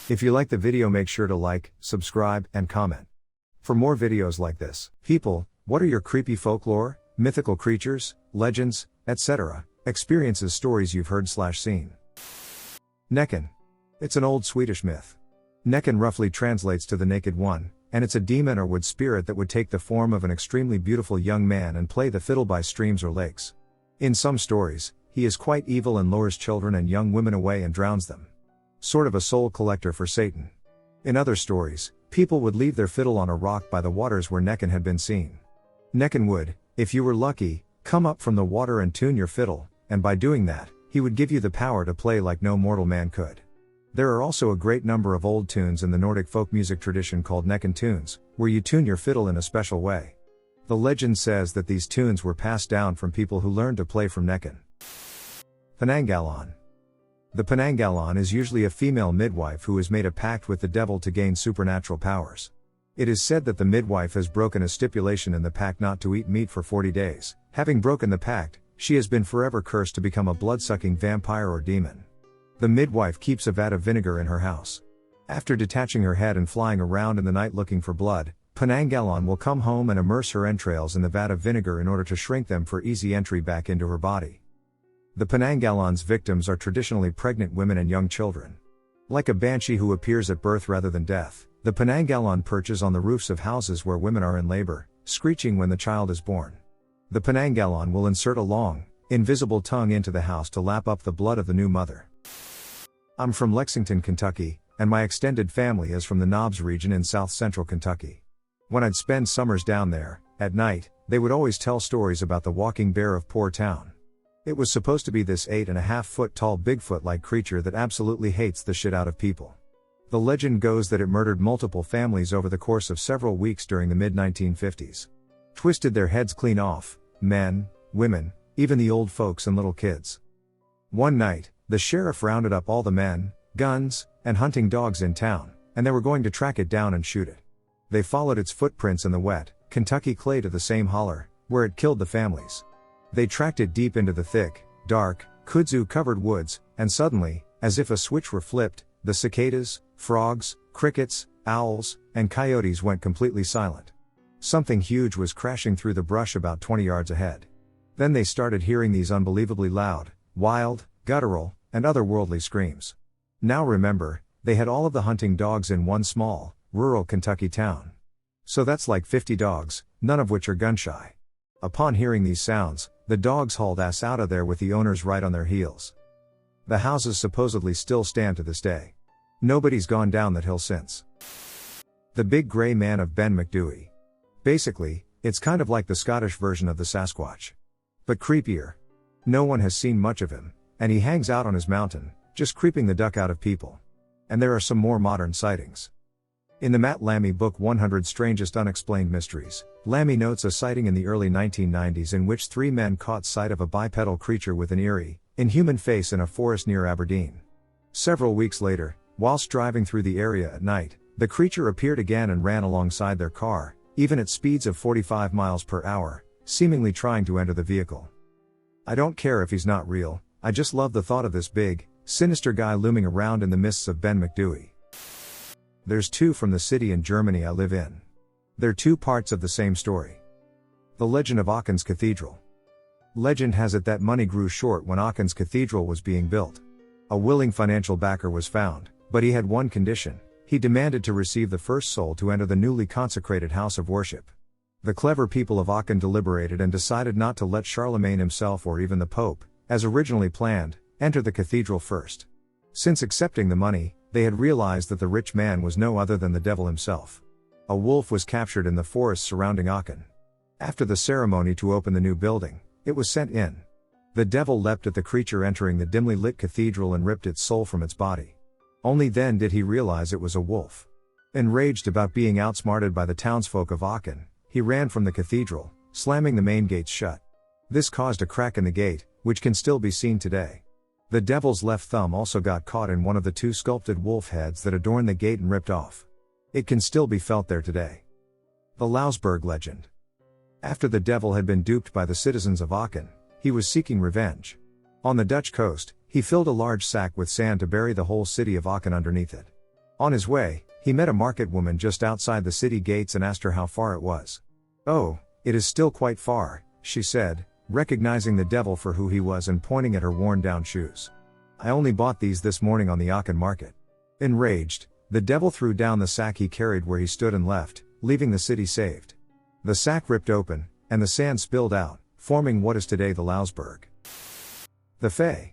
If you like the video, make sure to like, subscribe, and comment. For more videos like this. People, what are your creepy folklore, mythical creatures, legends, etc., experiences, stories you've heard/seen? Näcken. It's an old Swedish myth. Näcken roughly translates to the naked one, and it's a demon or wood spirit that would take the form of an extremely beautiful young man and play the fiddle by streams or lakes. In some stories, he is quite evil and lures children and young women away and drowns them. Sort of a soul collector for Satan. In other stories, people would leave their fiddle on a rock by the waters where Näcken had been seen. Näcken would, if you were lucky, come up from the water and tune your fiddle, and by doing that, he would give you the power to play like no mortal man could. There are also a great number of old tunes in the Nordic folk music tradition called Näcken tunes, where you tune your fiddle in a special way. The legend says that these tunes were passed down from people who learned to play from Näcken. Panang galon. The panang galon is usually a female midwife who has made a pact with the devil to gain supernatural powers. It is said that the midwife has broken a stipulation in the pact not to eat meat for 40 days. Having broken the pact, she has been forever cursed to become a blood-sucking vampire or demon. The midwife keeps a vat of vinegar in her house. After detaching her head and flying around in the night looking for blood, Panang galon will come home and immerse her entrails in the vat of vinegar in order to shrink them for easy entry back into her body. The panang galon's victims are traditionally pregnant women and young children. Like a banshee who appears at birth rather than death, the panang galon perches on the roofs of houses where women are in labor, screeching when the child is born. The panang galon will insert a long, invisible tongue into the house to lap up the blood of the new mother. I'm from Lexington, Kentucky, and my extended family is from the Knobs region in south-central Kentucky. When I'd spend summers down there, at night, they would always tell stories about the walking bear of Poor Town. It was supposed to be this 8.5-foot tall Bigfoot-like creature that absolutely hates the shit out of people. The legend goes that it murdered multiple families over the course of several weeks during the mid-1950s. Twisted their heads clean off, men, women, even the old folks and little kids. One night, the sheriff rounded up all the men, guns, and hunting dogs in town, and they were going to track it down and shoot it. They followed its footprints in the wet, Kentucky clay to the same holler, where it killed the families. They tracked it deep into the thick, dark, kudzu-covered woods, and suddenly, as if a switch were flipped, the cicadas, frogs, crickets, owls, and coyotes went completely silent. Something huge was crashing through the brush about 20 yards ahead. Then they started hearing these unbelievably loud, wild, guttural, and otherworldly screams. Now remember, they had all of the hunting dogs in one small, rural Kentucky town. So that's like 50 dogs, none of which are gun-shy. Upon hearing these sounds, the dogs hauled ass out of there with the owners right on their heels. The houses supposedly still stand to this day. Nobody's gone down that hill since. The Big Grey Man of Ben Macdui. Basically, it's kind of like the Scottish version of the Sasquatch. But creepier. No one has seen much of him, and he hangs out on his mountain, just creeping the duck out of people. And there are some more modern sightings. In the Matt Lammy book 100 Strangest Unexplained Mysteries, Lammy notes a sighting in the early 1990s in which 3 men caught sight of a bipedal creature with an eerie, inhuman face in a forest near Aberdeen. Several weeks later, whilst driving through the area at night, the creature appeared again and ran alongside their car, even at speeds of 45 miles per hour, seemingly trying to enter the vehicle. I don't care if he's not real, I just love the thought of this big, sinister guy looming around in the mists of Ben Macdui. There's 2 from the city in Germany I live in. They're 2 parts of the same story. The legend of Aachen's Cathedral. Legend has it that money grew short when Aachen's Cathedral was being built. A willing financial backer was found, but he had one condition: he demanded to receive the first soul to enter the newly consecrated house of worship. The clever people of Aachen deliberated and decided not to let Charlemagne himself or even the Pope, as originally planned, enter the cathedral first. Since accepting the money, they had realized that the rich man was no other than the devil himself. A wolf was captured in the forest surrounding Aachen. After the ceremony to open the new building, it was sent in. The devil leapt at the creature entering the dimly lit cathedral and ripped its soul from its body. Only then did he realize it was a wolf. Enraged about being outsmarted by the townsfolk of Aachen, he ran from the cathedral, slamming the main gates shut. This caused a crack in the gate, which can still be seen today. The devil's left thumb also got caught in one of the 2 sculpted wolf heads that adorn the gate and ripped off. It can still be felt there today. The Lausberg legend. After the devil had been duped by the citizens of Aachen, he was seeking revenge. On the Dutch coast, He filled a large sack with sand to bury the whole city of Aachen underneath it. On his way, he met a market woman just outside the city gates and asked her how far it was. "Oh, it is still quite far," she said, recognizing the devil for who he was and pointing at her worn-down shoes. "I only bought these this morning on the Aachen market." Enraged, the devil threw down the sack he carried where he stood and left, leaving the city saved. The sack ripped open, and the sand spilled out, forming what is today the Lausberg. The Fae.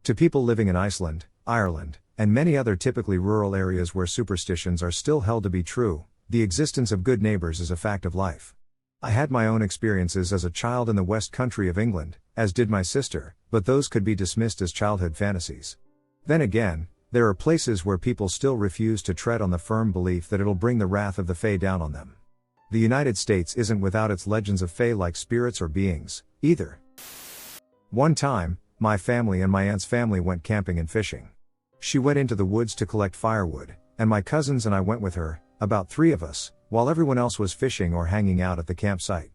To people living in Iceland, Ireland, and many other typically rural areas where superstitions are still held to be true, the existence of good neighbors is a fact of life. I had my own experiences as a child in the West Country of England, as did my sister, but those could be dismissed as childhood fantasies. Then again, there are places where people still refuse to tread on the firm belief that it'll bring the wrath of the Fae down on them. The United States isn't without its legends of Fae-like spirits or beings, either. One time, my family and my aunt's family went camping and fishing. She went into the woods to collect firewood, and my cousins and I went with her, about 3 of us, while everyone else was fishing or hanging out at the campsite.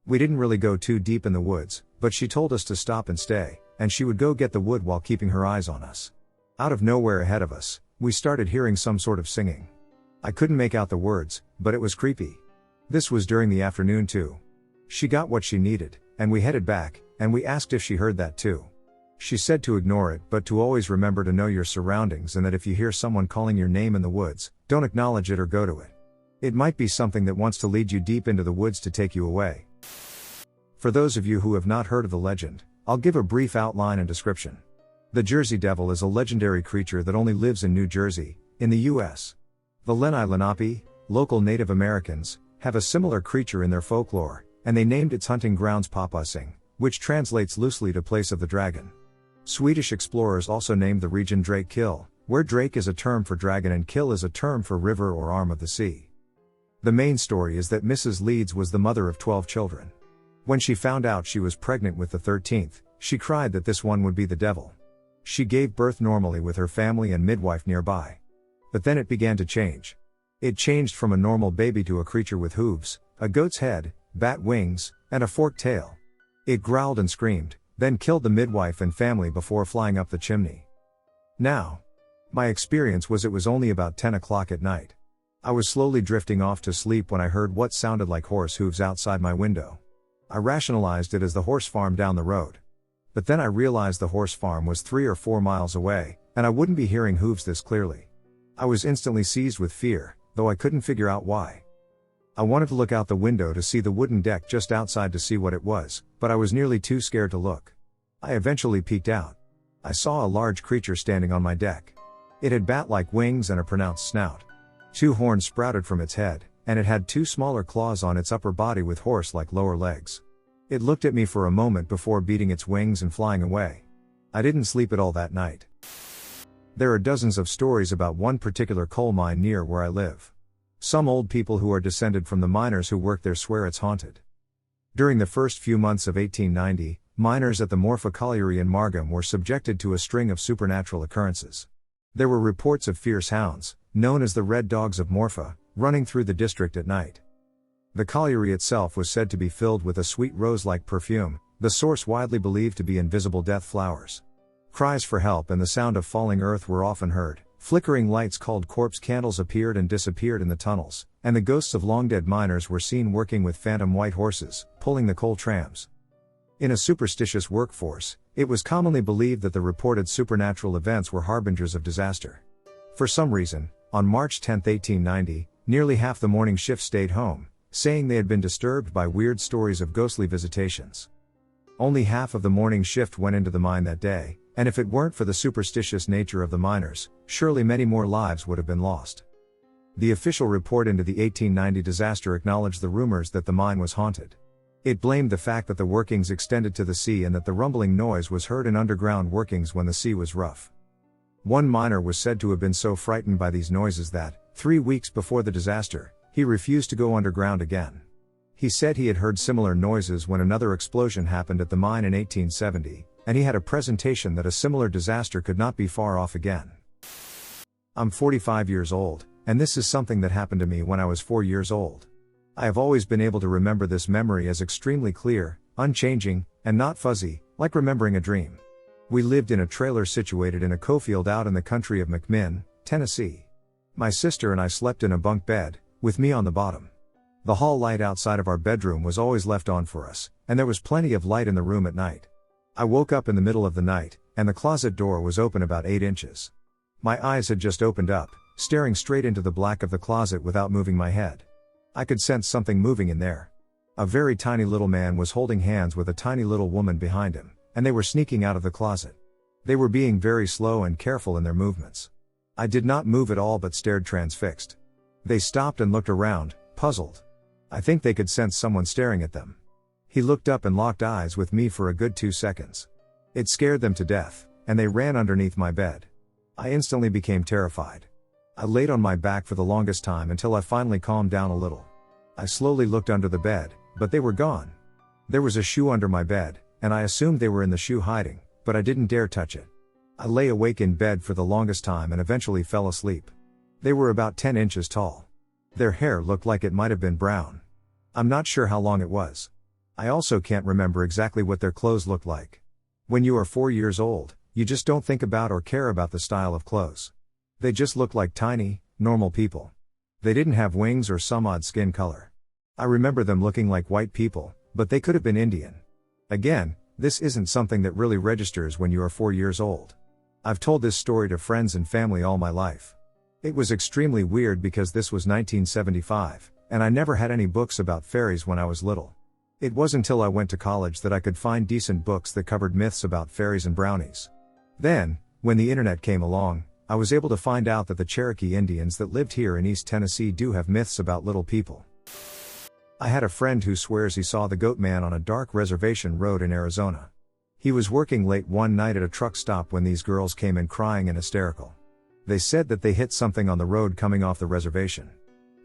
We didn't really go too deep in the woods, but she told us to stop and stay, and she would go get the wood while keeping her eyes on us. Out of nowhere ahead of us, we started hearing some sort of singing. I couldn't make out the words, but it was creepy. This was during the afternoon too. She got what she needed, and we headed back, and we asked if she heard that too. She said to ignore it, but to always remember to know your surroundings, and that if you hear someone calling your name in the woods, don't acknowledge it or go to it. It might be something that wants to lead you deep into the woods to take you away. For those of you who have not heard of the legend, I'll give a brief outline and description. The Jersey Devil is a legendary creature that only lives in New Jersey, in the U.S. The Lenni Lenape, local Native Americans, have a similar creature in their folklore, and they named its hunting grounds Papasing, which translates loosely to place of the dragon. Swedish explorers also named the region Drake Kill, where Drake is a term for dragon and Kill is a term for river or arm of the sea. The main story is that Mrs. Leeds was the mother of 12 children. When she found out she was pregnant with the 13th, she cried that this one would be the devil. She gave birth normally with her family and midwife nearby. But then it began to change. It changed from a normal baby to a creature with hooves, a goat's head, bat wings, and a forked tail. It growled and screamed, then killed the midwife and family before flying up the chimney. Now, my experience was it was only about 10 o'clock at night. I was slowly drifting off to sleep when I heard what sounded like horse hooves outside my window. I rationalized it as the horse farm down the road. But then I realized the horse farm was 3 or 4 miles away, and I wouldn't be hearing hooves this clearly. I was instantly seized with fear, though I couldn't figure out why. I wanted to look out the window to see the wooden deck just outside to see what it was, but I was nearly too scared to look. I eventually peeked out. I saw a large creature standing on my deck. It had bat-like wings and a pronounced snout. 2 horns sprouted from its head, and it had 2 smaller claws on its upper body with horse-like lower legs. It looked at me for a moment before beating its wings and flying away. I didn't sleep at all that night. There are dozens of stories about one particular coal mine near where I live. Some old people who are descended from the miners who worked there swear it's haunted. During the first few months of 1890, miners at the Morpha colliery in Margam were subjected to a string of supernatural occurrences. There were reports of fierce hounds, known as the Red Dogs of Morpha, running through the district at night. The colliery itself was said to be filled with a sweet rose-like perfume, the source widely believed to be invisible death flowers. Cries for help and the sound of falling earth were often heard. Flickering lights called corpse candles appeared and disappeared in the tunnels, and the ghosts of long-dead miners were seen working with phantom white horses, pulling the coal trams. In a superstitious workforce, it was commonly believed that the reported supernatural events were harbingers of disaster. For some reason, on March 10, 1890, nearly half the morning shift stayed home, saying they had been disturbed by weird stories of ghostly visitations. Only half of the morning shift went into the mine that day, and if it weren't for the superstitious nature of the miners, surely many more lives would have been lost. The official report into the 1890 disaster acknowledged the rumors that the mine was haunted. It blamed the fact that the workings extended to the sea and that the rumbling noise was heard in underground workings when the sea was rough. One miner was said to have been so frightened by these noises that, 3 weeks before the disaster, he refused to go underground again. He said he had heard similar noises when another explosion happened at the mine in 1870, and he had a presentation that a similar disaster could not be far off again. I'm 45 years old, and this is something that happened to me when I was 4 years old. I have always been able to remember this memory as extremely clear, unchanging, and not fuzzy, like remembering a dream. We lived in a trailer situated in a coalfield out in the country of McMinn, Tennessee. My sister and I slept in a bunk bed, with me on the bottom. The hall light outside of our bedroom was always left on for us, and there was plenty of light in the room at night. I woke up in the middle of the night, and the closet door was open about 8 inches. My eyes had just opened up, staring straight into the black of the closet without moving my head. I could sense something moving in there. A very tiny little man was holding hands with a tiny little woman behind him, and they were sneaking out of the closet. They were being very slow and careful in their movements. I did not move at all but stared transfixed. They stopped and looked around, puzzled. I think they could sense someone staring at them. He looked up and locked eyes with me for a good 2 seconds. It scared them to death, and they ran underneath my bed. I instantly became terrified. I laid on my back for the longest time until I finally calmed down a little. I slowly looked under the bed, but they were gone. There was a shoe under my bed, and I assumed they were in the shoe hiding, but I didn't dare touch it. I lay awake in bed for the longest time and eventually fell asleep. They were about 10 inches tall. Their hair looked like it might have been brown. I'm not sure how long it was. I also can't remember exactly what their clothes looked like. When you are 4 years old, you just don't think about or care about the style of clothes. They just looked like tiny, normal people. They didn't have wings or some odd skin color. I remember them looking like white people, but they could have been Indian. Again, this isn't something that really registers when you are 4 years old. I've told this story to friends and family all my life. It was extremely weird because this was 1975, and I never had any books about fairies when I was little. It wasn't until I went to college that I could find decent books that covered myths about fairies and brownies. Then, when the internet came along, I was able to find out that the Cherokee Indians that lived here in East Tennessee do have myths about little people. I had a friend who swears he saw the Goat Man on a dark reservation road in Arizona. He was working late one night at a truck stop when these girls came in crying and hysterical. They said that they hit something on the road coming off the reservation.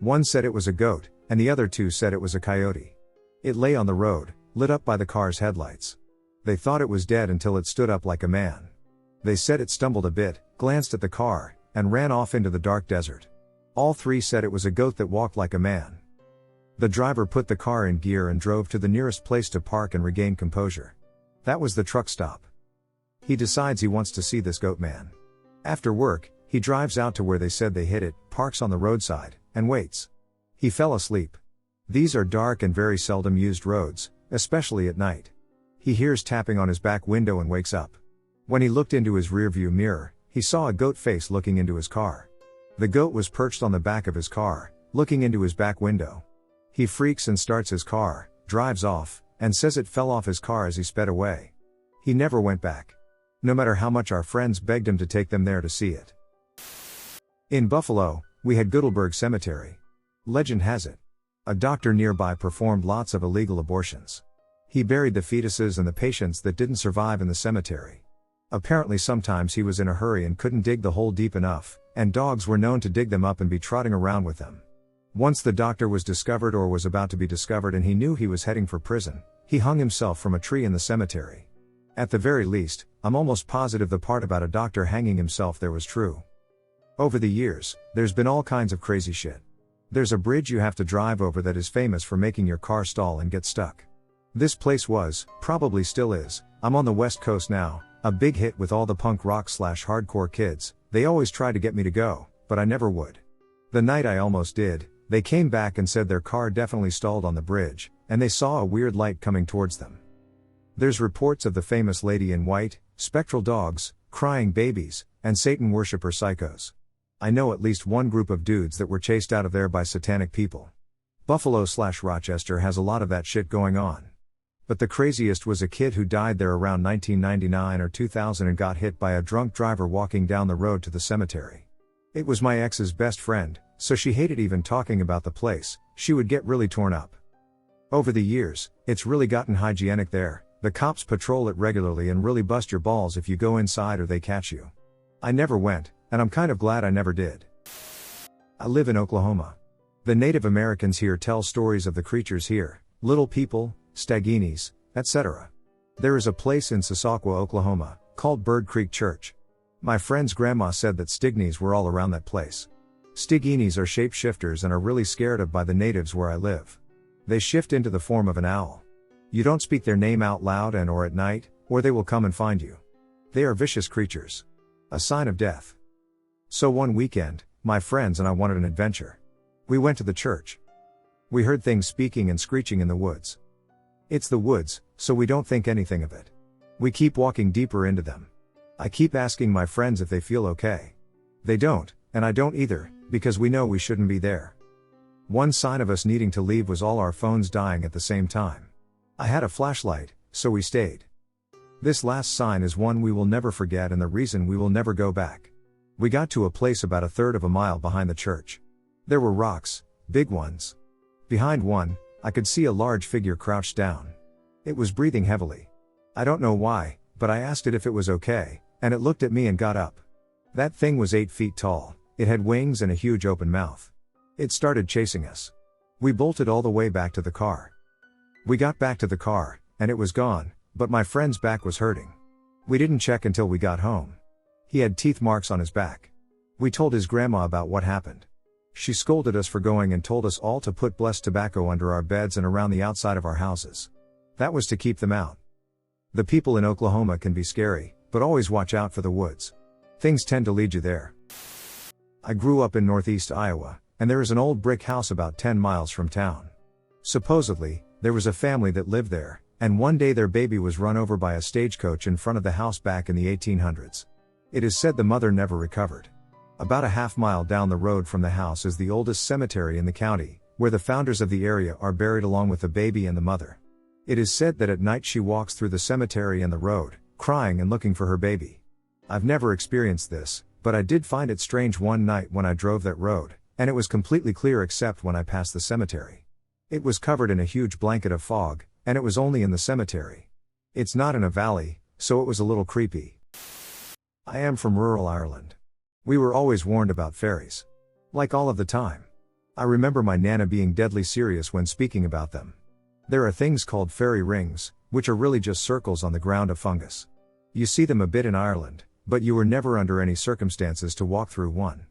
One said it was a goat, and the other two said it was a coyote. It lay on the road, lit up by the car's headlights. They thought it was dead until it stood up like a man. They said it stumbled a bit, glanced at the car, and ran off into the dark desert. All three said it was a goat that walked like a man. The driver put the car in gear and drove to the nearest place to park and regain composure. That was the truck stop. He decides he wants to see this Goat Man. After work, he drives out to where they said they hit it, parks on the roadside, and waits. He fell asleep. These are dark and very seldom used roads, especially at night. He hears tapping on his back window and wakes up. When he looked into his rearview mirror, he saw a goat face looking into his car. The goat was perched on the back of his car, looking into his back window. He freaks and starts his car, drives off, and says it fell off his car as he sped away. He never went back. No matter how much our friends begged him to take them there to see it. In Buffalo, we had Goodleberg Cemetery. Legend has it, a doctor nearby performed lots of illegal abortions. He buried the fetuses and the patients that didn't survive in the cemetery. Apparently sometimes he was in a hurry and couldn't dig the hole deep enough, and dogs were known to dig them up and be trotting around with them. Once the doctor was discovered or was about to be discovered and he knew he was heading for prison, he hung himself from a tree in the cemetery. At the very least, I'm almost positive the part about a doctor hanging himself there was true. Over the years, there's been all kinds of crazy shit. There's a bridge you have to drive over that is famous for making your car stall and get stuck. This place was, probably still is, I'm on the West Coast now, a big hit with all the punk rock / hardcore kids. They always tried to get me to go, but I never would. The night I almost did, they came back and said their car definitely stalled on the bridge, and they saw a weird light coming towards them. There's reports of the famous lady in white, spectral dogs, crying babies, and Satan worshipper psychos. I know at least one group of dudes that were chased out of there by satanic people. Buffalo / Rochester has a lot of that shit going on. But the craziest was a kid who died there around 1999 or 2000 and got hit by a drunk driver walking down the road to the cemetery. It was my ex's best friend, so she hated even talking about the place. She would get really torn up. Over the years, it's really gotten hygienic there. The cops patrol it regularly and really bust your balls if you go inside or they catch you. I never went, and I'm kind of glad I never did. I live in Oklahoma. The Native Americans here tell stories of the creatures here, little people, Stiginis, etc. There is a place in Sasakwa, Oklahoma, called Bird Creek Church. My friend's grandma said that Stiginis were all around that place. Stiginis are shapeshifters and are really scared of by the natives where I live. They shift into the form of an owl. You don't speak their name out loud and or at night, or they will come and find you. They are vicious creatures. A sign of death. So one weekend, my friends and I wanted an adventure. We went to the church. We heard things speaking and screeching in the woods. It's the woods, so we don't think anything of it. We keep walking deeper into them. I keep asking my friends if they feel okay. They don't, and I don't either, because we know we shouldn't be there. One sign of us needing to leave was all our phones dying at the same time. I had a flashlight, so we stayed. This last sign is one we will never forget and the reason we will never go back. We got to a place about a third of a mile behind the church. There were rocks, big ones. Behind one, I could see a large figure crouched down. It was breathing heavily. I don't know why, but I asked it if it was okay, and it looked at me and got up. That thing was 8 feet tall, it had wings and a huge open mouth. It started chasing us. We bolted all the way back to the car. We got back to the car, and it was gone, but my friend's back was hurting. We didn't check until we got home. He had teeth marks on his back. We told his grandma about what happened. She scolded us for going and told us all to put blessed tobacco under our beds and around the outside of our houses. That was to keep them out. The people in Oklahoma can be scary, but always watch out for the woods. Things tend to lead you there. I grew up in northeast Iowa, and there is an old brick house about 10 miles from town. Supposedly, there was a family that lived there, and one day their baby was run over by a stagecoach in front of the house back in the 1800s. It is said the mother never recovered. About a half-mile down the road from the house is the oldest cemetery in the county, where the founders of the area are buried along with the baby and the mother. It is said that at night she walks through the cemetery and the road, crying and looking for her baby. I've never experienced this, but I did find it strange one night when I drove that road, and it was completely clear except when I passed the cemetery. It was covered in a huge blanket of fog, and it was only in the cemetery. It's not in a valley, so it was a little creepy. I am from rural Ireland. We were always warned about fairies. Like all of the time. I remember my nana being deadly serious when speaking about them. There are things called fairy rings, which are really just circles on the ground of fungus. You see them a bit in Ireland, but you were never under any circumstances to walk through one.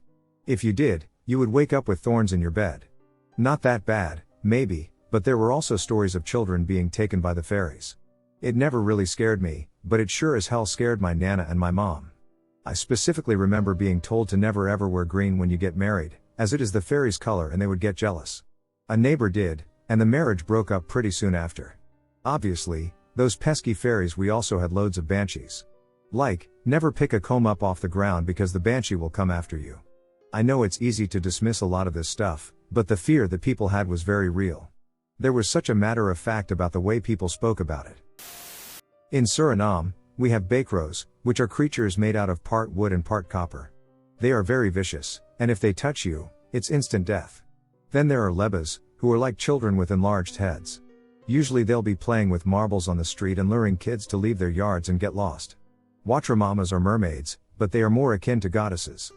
If you did, you would wake up with thorns in your bed. Not that bad, maybe, but there were also stories of children being taken by the fairies. It never really scared me, but it sure as hell scared my nana and my mom. I specifically remember being told to never ever wear green when you get married, as it is the fairies' color and they would get jealous. A neighbor did, and the marriage broke up pretty soon after. Obviously, those pesky fairies. We also had loads of banshees. Like, never pick a comb up off the ground because the banshee will come after you. I know it's easy to dismiss a lot of this stuff, but the fear that people had was very real. There was such a matter of fact about the way people spoke about it. In Suriname, we have bakro's, which are creatures made out of part wood and part copper. They are very vicious, and if they touch you, it's instant death. Then there are lebbas, who are like children with enlarged heads. Usually they'll be playing with marbles on the street and luring kids to leave their yards and get lost. Watramamas are mermaids, but they are more akin to goddesses.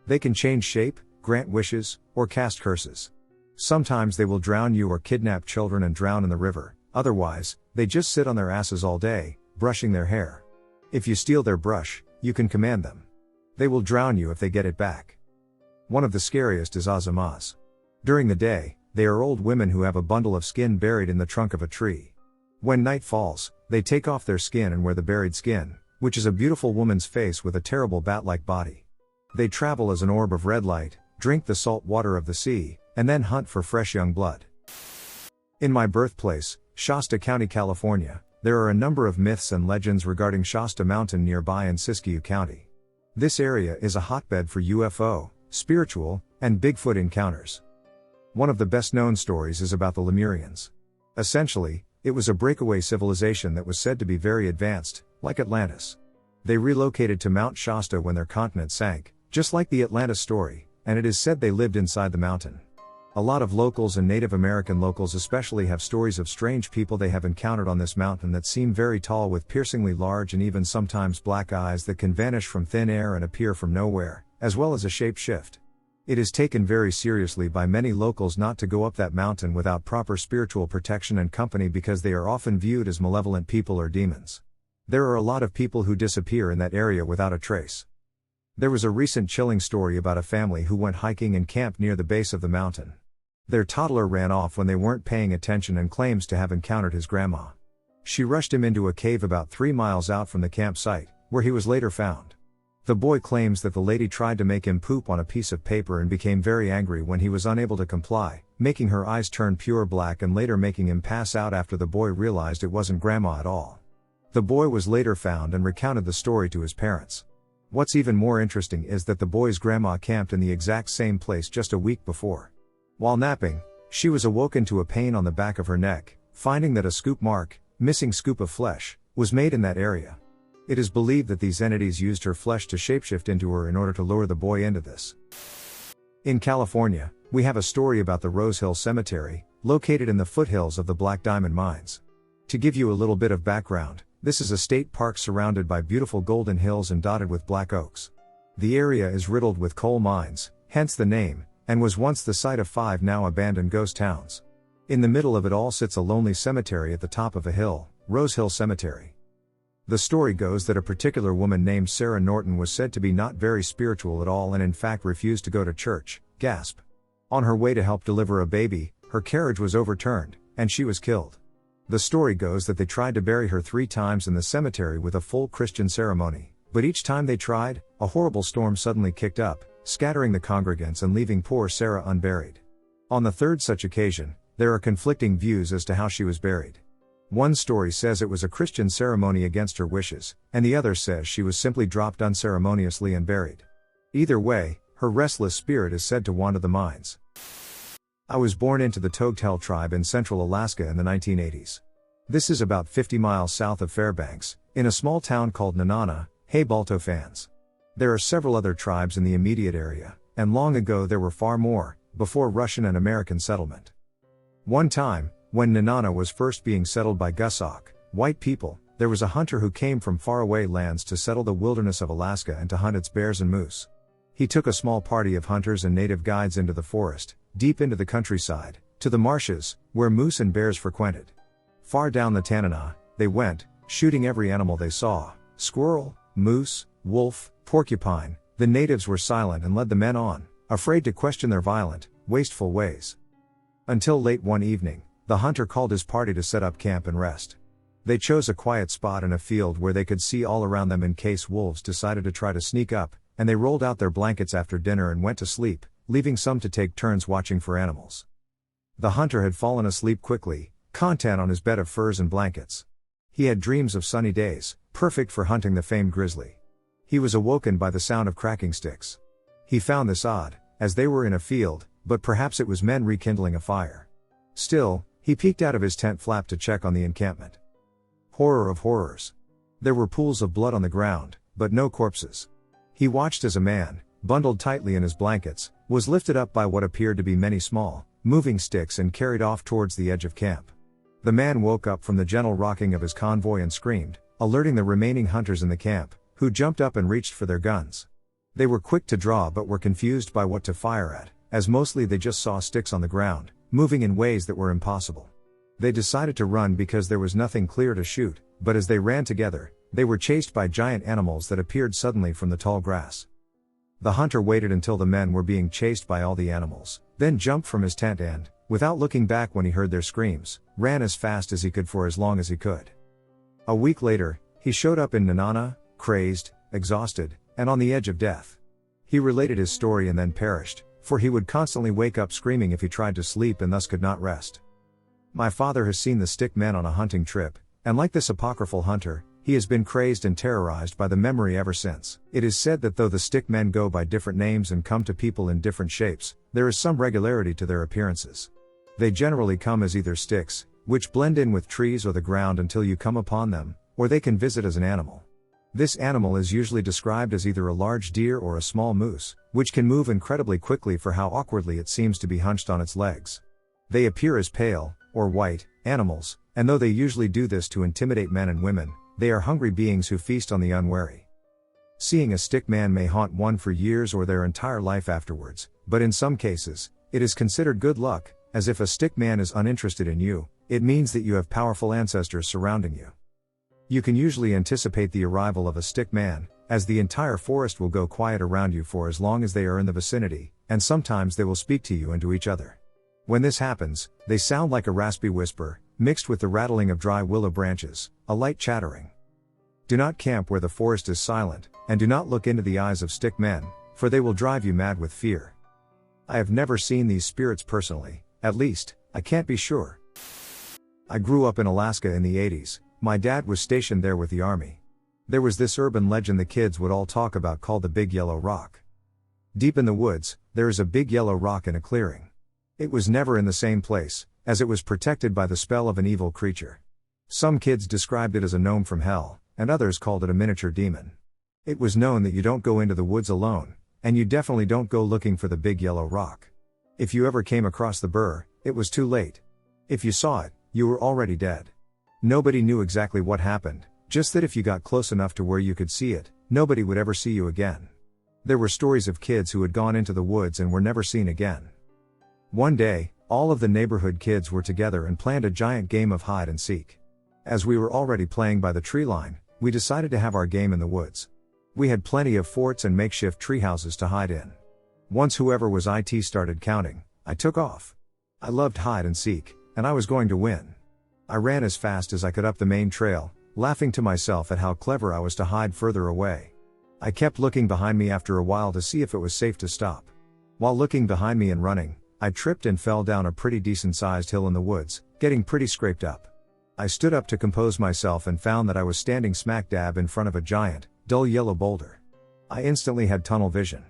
They can change shape, grant wishes, or cast curses. Sometimes they will drown you or kidnap children and drown in the river, otherwise, they just sit on their asses all day, brushing their hair. If you steal their brush, you can command them. They will drown you if they get it back. One of the scariest is Azamas. During the day, they are old women who have a bundle of skin buried in the trunk of a tree. When night falls, they take off their skin and wear the buried skin, which is a beautiful woman's face with a terrible bat-like body. They travel as an orb of red light, drink the salt water of the sea, and then hunt for fresh young blood. In my birthplace, Shasta County, California, there are a number of myths and legends regarding Shasta Mountain nearby in Siskiyou County. This area is a hotbed for UFO, spiritual, and Bigfoot encounters. One of the best-known stories is about the Lemurians. Essentially, it was a breakaway civilization that was said to be very advanced, like Atlantis. They relocated to Mount Shasta when their continent sank, just like the Atlantis story, and it is said they lived inside the mountain. A lot of locals and Native American locals especially have stories of strange people they have encountered on this mountain that seem very tall with piercingly large and even sometimes black eyes that can vanish from thin air and appear from nowhere, as well as a shape shift. It is taken very seriously by many locals not to go up that mountain without proper spiritual protection and company because they are often viewed as malevolent people or demons. There are a lot of people who disappear in that area without a trace. There was a recent chilling story about a family who went hiking and camped near the base of the mountain. Their toddler ran off when they weren't paying attention and claims to have encountered his grandma. She rushed him into a cave about 3 miles out from the campsite, where he was later found. The boy claims that the lady tried to make him poop on a piece of paper and became very angry when he was unable to comply, making her eyes turn pure black and later making him pass out after the boy realized it wasn't grandma at all. The boy was later found and recounted the story to his parents. What's even more interesting is that the boy's grandma camped in the exact same place just a week before. While napping, she was awoken to a pain on the back of her neck, finding that a scoop mark, missing scoop of flesh, was made in that area. It is believed that these entities used her flesh to shapeshift into her in order to lure the boy into this. In California, we have a story about the Rose Hill Cemetery, located in the foothills of the Black Diamond Mines. To give you a little bit of background, this is a state park surrounded by beautiful golden hills and dotted with black oaks. The area is riddled with coal mines, hence the name, and was once the site of 5 now abandoned ghost towns. In the middle of it all sits a lonely cemetery at the top of a hill, Rose Hill Cemetery. The story goes that a particular woman named Sarah Norton was said to be not very spiritual at all and in fact refused to go to church. Gasp. On her way to help deliver a baby, her carriage was overturned, and she was killed. The story goes that they tried to bury her 3 times in the cemetery with a full Christian ceremony, but each time they tried, a horrible storm suddenly kicked up, scattering the congregants and leaving poor Sarah unburied. On the 3rd such occasion, there are conflicting views as to how she was buried. One story says it was a Christian ceremony against her wishes, and the other says she was simply dropped unceremoniously and buried. Either way, her restless spirit is said to wander the mines. I was born into the Togtel tribe in central Alaska in the 1980s. This is about 50 miles south of Fairbanks, in a small town called Nenana. Hey Balto fans. There are several other tribes in the immediate area, and long ago there were far more, before Russian and American settlement. One time, when Nenana was first being settled by Gusok, white people, there was a hunter who came from faraway lands to settle the wilderness of Alaska and to hunt its bears and moose. He took a small party of hunters and native guides into the forest, deep into the countryside, to the marshes, where moose and bears frequented. Far down the Tanana, they went, shooting every animal they saw, squirrel, moose, wolf, porcupine. The natives were silent and led the men on, afraid to question their violent, wasteful ways. Until late one evening, the hunter called his party to set up camp and rest. They chose a quiet spot in a field where they could see all around them in case wolves decided to try to sneak up, and they rolled out their blankets after dinner and went to sleep, leaving some to take turns watching for animals. The hunter had fallen asleep quickly, content on his bed of furs and blankets. He had dreams of sunny days, perfect for hunting the famed grizzly. He was awoken by the sound of cracking sticks. He found this odd, as they were in a field, but perhaps it was men rekindling a fire. Still, he peeked out of his tent flap to check on the encampment. Horror of horrors. There were pools of blood on the ground, but no corpses. He watched as a man, bundled tightly in his blankets, was lifted up by what appeared to be many small, moving sticks and carried off towards the edge of camp. The man woke up from the gentle rocking of his convoy and screamed, alerting the remaining hunters in the camp, who jumped up and reached for their guns. They were quick to draw but were confused by what to fire at, as mostly they just saw sticks on the ground, moving in ways that were impossible. They decided to run because there was nothing clear to shoot, but as they ran together, they were chased by giant animals that appeared suddenly from the tall grass. The hunter waited until the men were being chased by all the animals, then jumped from his tent and, without looking back when he heard their screams, ran as fast as he could for as long as he could. A week later, he showed up in Nenana, crazed, exhausted, and on the edge of death. He related his story and then perished, for he would constantly wake up screaming if he tried to sleep and thus could not rest. My father has seen the stick men on a hunting trip, and like this apocryphal hunter, he has been crazed and terrorized by the memory ever since. It is said that though the stick men go by different names and come to people in different shapes, there is some regularity to their appearances. They generally come as either sticks, which blend in with trees or the ground until you come upon them, or they can visit as an animal. This animal is usually described as either a large deer or a small moose, which can move incredibly quickly for how awkwardly it seems to be hunched on its legs. They appear as pale, or white, animals, and though they usually do this to intimidate men and women, they are hungry beings who feast on the unwary. Seeing a stick man may haunt one for years or their entire life afterwards, but in some cases, it is considered good luck, as if a stick man is uninterested in you, it means that you have powerful ancestors surrounding you. You can usually anticipate the arrival of a stick man, as the entire forest will go quiet around you for as long as they are in the vicinity, and sometimes they will speak to you and to each other. When this happens, they sound like a raspy whisper, mixed with the rattling of dry willow branches, a light chattering. Do not camp where the forest is silent, and do not look into the eyes of stick men, for they will drive you mad with fear. I have never seen these spirits personally, at least, I can't be sure. I grew up in Alaska in the 80s, my dad was stationed there with the army. There was this urban legend the kids would all talk about called the Big Yellow Rock. Deep in the woods, there is a big yellow rock in a clearing. It was never in the same place, as it was protected by the spell of an evil creature. Some kids described it as a gnome from hell, and others called it a miniature demon. It was known that you don't go into the woods alone, and you definitely don't go looking for the big yellow rock. If you ever came across the burr, it was too late. If you saw it, you were already dead. Nobody knew exactly what happened, just that if you got close enough to where you could see it, nobody would ever see you again. There were stories of kids who had gone into the woods and were never seen again. One day, all of the neighborhood kids were together and planned a giant game of hide and seek. As we were already playing by the tree line, we decided to have our game in the woods. We had plenty of forts and makeshift tree houses to hide in. Once whoever was IT started counting, I took off. I loved hide and seek, and I was going to win. I ran as fast as I could up the main trail, laughing to myself at how clever I was to hide further away. I kept looking behind me after a while to see if it was safe to stop. While looking behind me and running, I tripped and fell down a pretty decent-sized hill in the woods, getting pretty scraped up. I stood up to compose myself and found that I was standing smack dab in front of a giant, dull yellow boulder. I instantly had tunnel vision.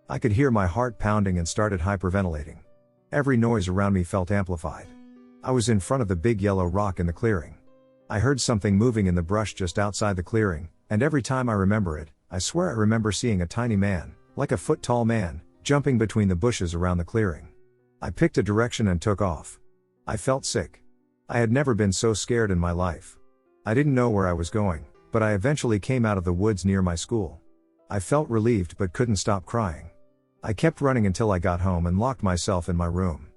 I could hear my heart pounding and started hyperventilating. Every noise around me felt amplified. I was in front of the big yellow rock in the clearing. I heard something moving in the brush just outside the clearing, and every time I remember it, I swear I remember seeing a tiny man, like a foot-tall man, jumping between the bushes around the clearing. I picked a direction and took off. I felt sick. I had never been so scared in my life. I didn't know where I was going, but I eventually came out of the woods near my school. I felt relieved but couldn't stop crying. I kept running until I got home and locked myself in my room.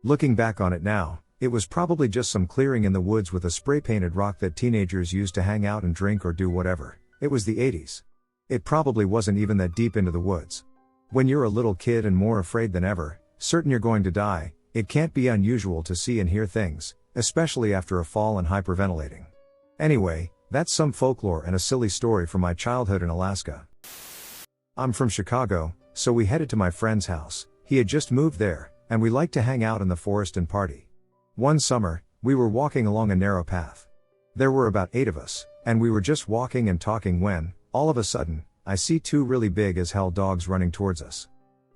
Looking back on it now, it was probably just some clearing in the woods with a spray-painted rock that teenagers used to hang out and drink or do whatever. It was the 80s. It probably wasn't even that deep into the woods. When you're a little kid and more afraid than ever, certain you're going to die, it can't be unusual to see and hear things, especially after a fall and hyperventilating. Anyway, that's some folklore and a silly story from my childhood in Alaska. I'm from Chicago, so we headed to my friend's house. He had just moved there, and we liked to hang out in the forest and party. One summer, we were walking along a narrow path. There were about 8 of us, and we were just walking and talking when, all of a sudden, I see 2 really big as hell dogs running towards us.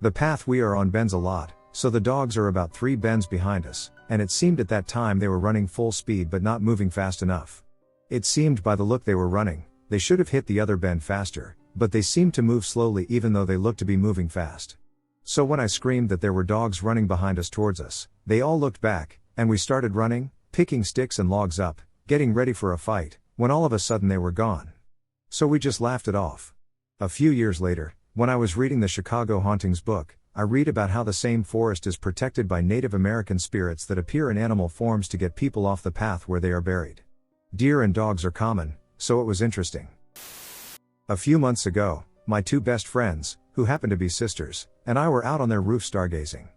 The path we are on bends a lot, so the dogs are about 3 bends behind us, and it seemed at that time they were running full speed but not moving fast enough. It seemed by the look they were running, they should have hit the other bend faster, but they seemed to move slowly even though they looked to be moving fast. So when I screamed that there were dogs running behind us towards us, they all looked back, and we started running, picking sticks and logs up, getting ready for a fight, when all of a sudden they were gone. So we just laughed it off. A few years later, when I was reading the Chicago Hauntings book, I read about how the same forest is protected by Native American spirits that appear in animal forms to get people off the path where they are buried. Deer and dogs are common, so it was interesting. A few months ago, my 2 best friends, who happen to be sisters, and I were out on their roof stargazing.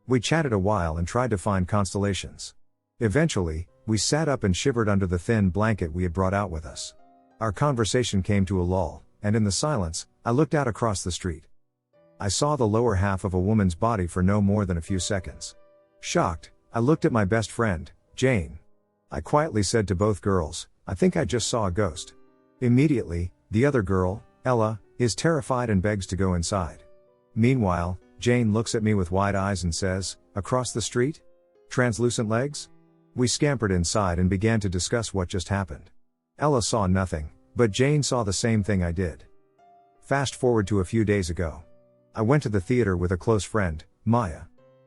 We chatted a while and tried to find constellations. Eventually, we sat up and shivered under the thin blanket we had brought out with us. Our conversation came to a lull, and in the silence, I looked out across the street. I saw the lower half of a woman's body for no more than a few seconds. Shocked, I looked at my best friend, Jane. I quietly said to both girls, "I think I just saw a ghost." Immediately, the other girl, Ella, is terrified and begs to go inside. Meanwhile, Jane looks at me with wide eyes and says, "Across the street? Translucent legs?" We scampered inside and began to discuss what just happened. Ella saw nothing, but Jane saw the same thing I did. Fast forward to a few days ago. I went to the theater with a close friend, Maya.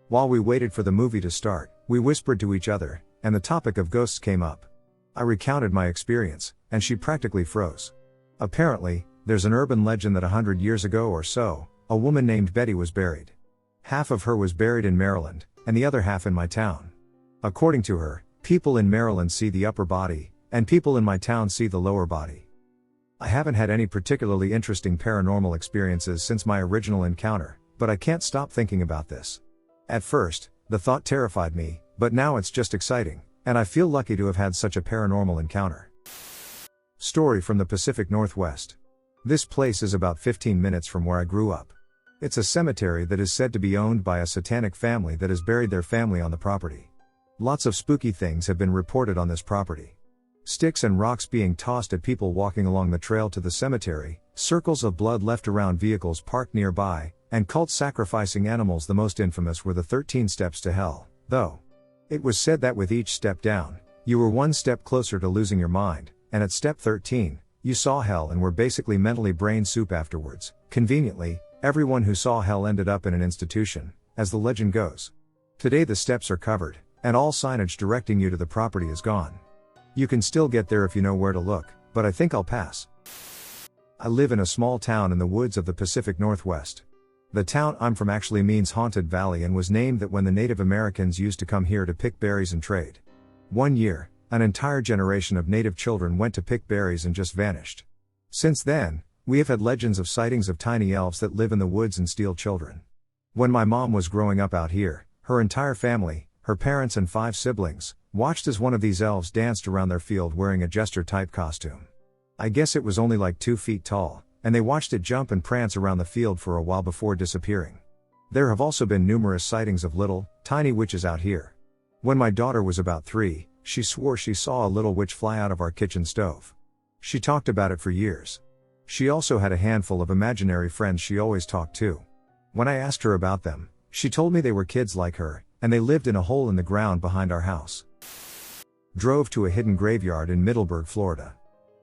While we waited for the movie to start, we whispered to each other, and the topic of ghosts came up. I recounted my experience, and she practically froze. Apparently, there's an urban legend that 100 years ago or so, a woman named Betty was buried. Half of her was buried in Maryland, and the other half in my town. According to her, people in Maryland see the upper body, and people in my town see the lower body. I haven't had any particularly interesting paranormal experiences since my original encounter, but I can't stop thinking about this. At first, the thought terrified me, but now it's just exciting, and I feel lucky to have had such a paranormal encounter. Story from the Pacific Northwest. This place is about 15 minutes from where I grew up. It's a cemetery that is said to be owned by a satanic family that has buried their family on the property. Lots of spooky things have been reported on this property. Sticks and rocks being tossed at people walking along the trail to the cemetery, circles of blood left around vehicles parked nearby, and cults sacrificing animals. The most infamous were the 13 steps to hell, though. It was said that with each step down, you were one step closer to losing your mind, and at step 13, you saw hell and were basically mentally brain soup afterwards. Conveniently, everyone who saw hell ended up in an institution, as the legend goes. Today the steps are covered, and all signage directing you to the property is gone. You can still get there if you know where to look, but I think I'll pass. I live in a small town in the woods of the Pacific Northwest. The town I'm from actually means Haunted Valley and was named that when the Native Americans used to come here to pick berries and trade. One year, an entire generation of native children went to pick berries and just vanished. Since then, we have had legends of sightings of tiny elves that live in the woods and steal children. When my mom was growing up out here, her entire family, her parents and 5 siblings, watched as one of these elves danced around their field wearing a jester-type costume. I guess it was only like 2 feet tall, and they watched it jump and prance around the field for a while before disappearing. There have also been numerous sightings of little, tiny witches out here. When my daughter was about 3, she swore she saw a little witch fly out of our kitchen stove. She talked about it for years. She also had a handful of imaginary friends she always talked to. When I asked her about them, she told me they were kids like her, and they lived in a hole in the ground behind our house. Drove to a hidden graveyard in Middleburg, Florida.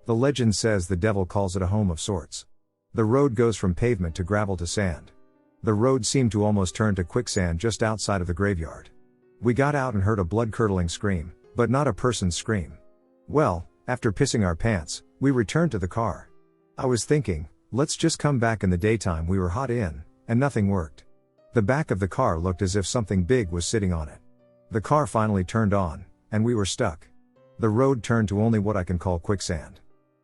The legend says the devil calls it a home of sorts. The road goes from pavement to gravel to sand. The road seemed to almost turn to quicksand just outside of the graveyard. We got out and heard a blood-curdling scream, but not a person's scream. Well, after pissing our pants, we returned to the car. I was thinking, let's just come back in the daytime. We were hot in, and nothing worked. The back of the car looked as if something big was sitting on it. The car finally turned on, and we were stuck. The road turned to only what I can call quicksand.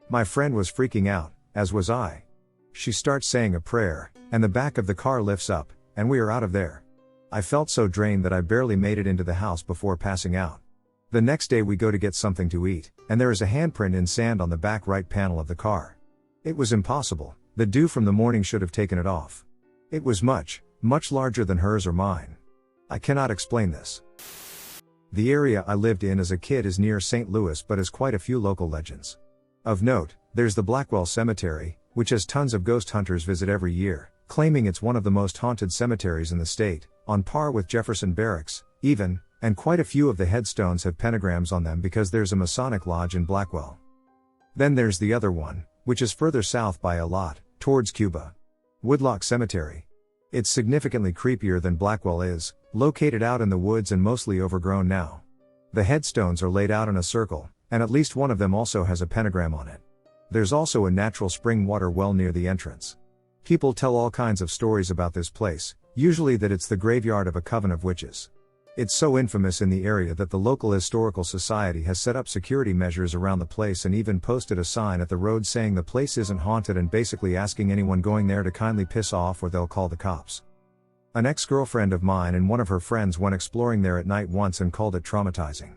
My friend was freaking out, as was I. She starts saying a prayer, and the back of the car lifts up, and we are out of there. I felt so drained that I barely made it into the house before passing out. The next day we go to get something to eat, and there is a handprint in sand on the back right panel of the car. It was impossible. The dew from the morning should have taken it off. It was much, much larger than hers or mine. I cannot explain this. The area I lived in as a kid is near St. Louis but has quite a few local legends. Of note, there's the Blackwell Cemetery, which has tons of ghost hunters visit every year, claiming it's one of the most haunted cemeteries in the state, on par with Jefferson Barracks, even, and quite a few of the headstones have pentagrams on them because there's a Masonic lodge in Blackwell. Then there's the other one, which is further south by a lot, towards Cuba. Woodlock Cemetery. It's significantly creepier than Blackwell is, located out in the woods and mostly overgrown now. The headstones are laid out in a circle, and at least one of them also has a pentagram on it. There's also a natural spring water well near the entrance. People tell all kinds of stories about this place, usually that it's the graveyard of a coven of witches. It's so infamous in the area that the local historical society has set up security measures around the place and even posted a sign at the road saying the place isn't haunted and basically asking anyone going there to kindly piss off or they'll call the cops. An ex-girlfriend of mine and one of her friends went exploring there at night once and called it traumatizing.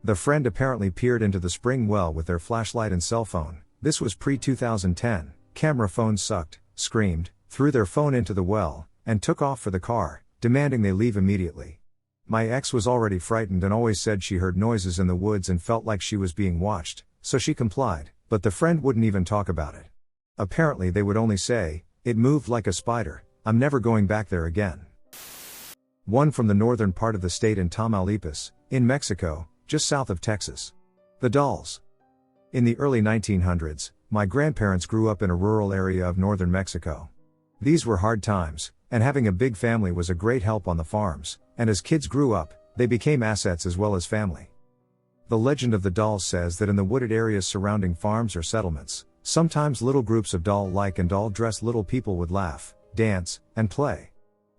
The friend apparently peered into the spring well with their flashlight and cell phone. This was pre-2010, camera phones sucked, screamed, threw their phone into the well, and took off for the car, demanding they leave immediately. My ex was already frightened and always said she heard noises in the woods and felt like she was being watched, so she complied, but the friend wouldn't even talk about it. Apparently they would only say, "It moved like a spider, I'm never going back there again." One from the northern part of the state in Tamaulipas, in Mexico, just south of Texas. The dolls. In the early 1900s, my grandparents grew up in a rural area of northern Mexico. These were hard times, and having a big family was a great help on the farms, and as kids grew up, they became assets as well as family. The legend of the dolls says that in the wooded areas surrounding farms or settlements, sometimes little groups of doll-like and doll-dressed little people would laugh, dance, and play.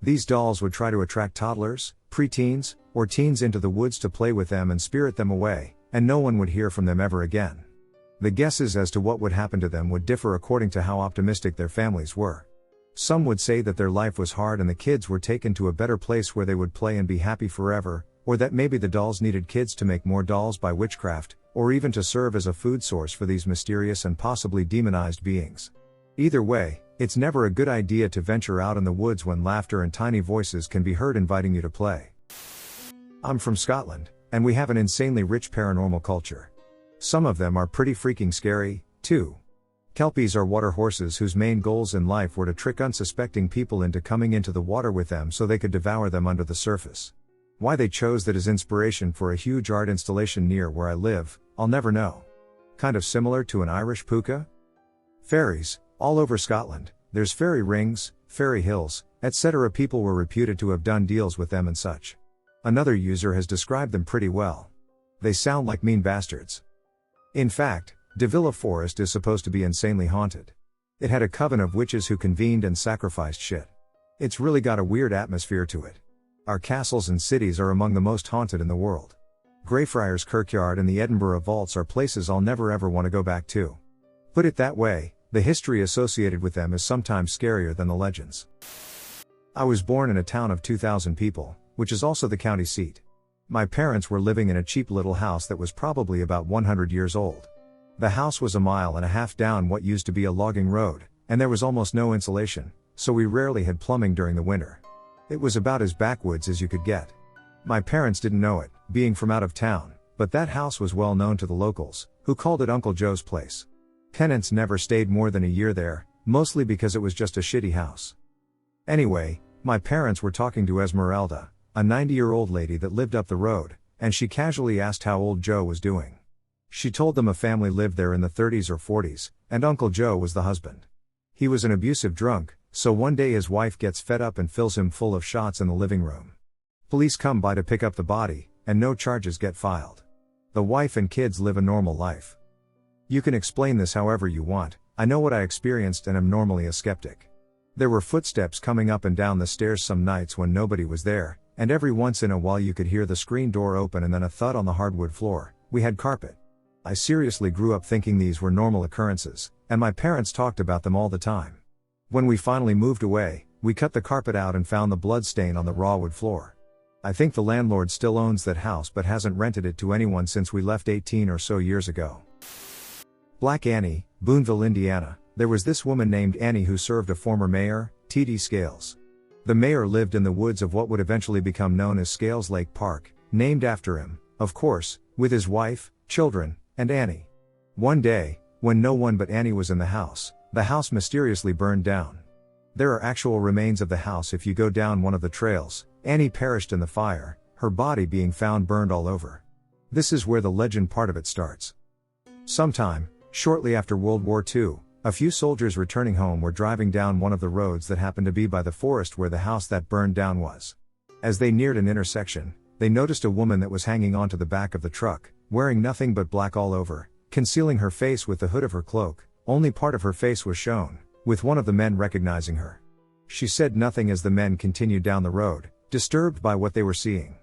These dolls would try to attract toddlers, preteens, or teens into the woods to play with them and spirit them away, and no one would hear from them ever again. The guesses as to what would happen to them would differ according to how optimistic their families were. Some would say that their life was hard and the kids were taken to a better place where they would play and be happy forever, or that maybe the dolls needed kids to make more dolls by witchcraft, or even to serve as a food source for these mysterious and possibly demonized beings. Either way, it's never a good idea to venture out in the woods when laughter and tiny voices can be heard inviting you to play. I'm from Scotland, and we have an insanely rich paranormal culture. Some of them are pretty freaking scary, too. Kelpies are water horses whose main goals in life were to trick unsuspecting people into coming into the water with them so they could devour them under the surface. Why they chose that as inspiration for a huge art installation near where I live, I'll never know. Kind of similar to an Irish puka? Fairies, all over Scotland, there's fairy rings, fairy hills, etc. People were reputed to have done deals with them and such. Another user has described them pretty well. They sound like mean bastards. In fact, De Villa Forest is supposed to be insanely haunted. It had a coven of witches who convened and sacrificed shit. It's really got a weird atmosphere to it. Our castles and cities are among the most haunted in the world. Greyfriars Kirkyard and the Edinburgh Vaults are places I'll never ever want to go back to. Put it that way, the history associated with them is sometimes scarier than the legends. I was born in a town of 2,000 people, which is also the county seat. My parents were living in a cheap little house that was probably about 100 years old. The house was a mile and a half down what used to be a logging road, and there was almost no insulation, so we rarely had plumbing during the winter. It was about as backwoods as you could get. My parents didn't know it, being from out of town, but that house was well known to the locals, who called it Uncle Joe's place. Tenants never stayed more than a year there, mostly because it was just a shitty house. Anyway, my parents were talking to Esmeralda, a 90-year-old lady that lived up the road, and she casually asked how old Joe was doing. She told them a family lived there in the 30s or 40s, and Uncle Joe was the husband. He was an abusive drunk, so one day his wife gets fed up and fills him full of shots in the living room. Police come by to pick up the body, and no charges get filed. The wife and kids live a normal life. You can explain this however you want, I know what I experienced and am normally a skeptic. There were footsteps coming up and down the stairs some nights when nobody was there, and every once in a while you could hear the screen door open and then a thud on the hardwood floor. We had carpet. I seriously grew up thinking these were normal occurrences, and my parents talked about them all the time. When we finally moved away, we cut the carpet out and found the blood stain on the raw wood floor. I think the landlord still owns that house but hasn't rented it to anyone since we left 18 or so years ago. Black Annie, Boonville, Indiana. There was this woman named Annie who served a former mayor, T.D. Scales. The mayor lived in the woods of what would eventually become known as Scales Lake Park, named after him, of course, with his wife, children, and Annie. One day, when no one but Annie was in the house mysteriously burned down. There are actual remains of the house if you go down one of the trails. Annie perished in the fire, her body being found burned all over. This is where the legend part of it starts. Sometime, shortly after World War II, a few soldiers returning home were driving down one of the roads that happened to be by the forest where the house that burned down was. As they neared an intersection, they noticed a woman that was hanging onto the back of the truck, wearing nothing but black all over, concealing her face with the hood of her cloak. Only part of her face was shown, with one of the men recognizing her. She said nothing as the men continued down the road, disturbed by what they were seeing.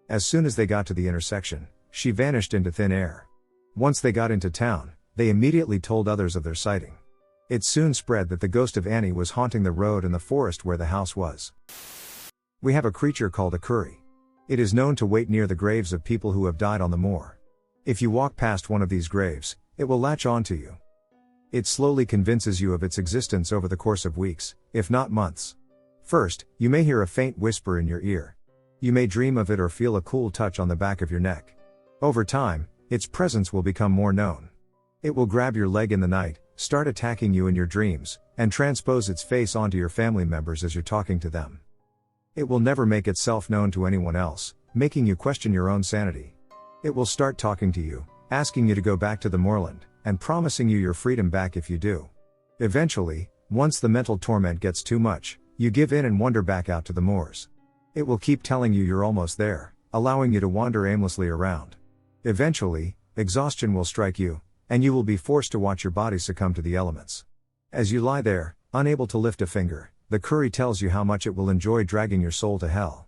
As soon as they got to the intersection, she vanished into thin air. Once they got into town, they immediately told others of their sighting. It soon spread that the ghost of Annie was haunting the road and the forest where the house was. We have a creature called a curry. It is known to wait near the graves of people who have died on the moor. If you walk past one of these graves, it will latch on to you. It slowly convinces you of its existence over the course of weeks, if not months. First, you may hear a faint whisper in your ear. You may dream of it or feel a cool touch on the back of your neck. Over time, its presence will become more known. It will grab your leg in the night, start attacking you in your dreams, and transpose its face onto your family members as you're talking to them. It will never make itself known to anyone else, making you question your own sanity. It will start talking to you, asking you to go back to the moorland, and promising you your freedom back if you do. Eventually, once the mental torment gets too much, you give in and wander back out to the moors. It will keep telling you you're almost there, allowing you to wander aimlessly around. Eventually, exhaustion will strike you, and you will be forced to watch your body succumb to the elements. As you lie there, unable to lift a finger, the curry tells you how much it will enjoy dragging your soul to hell.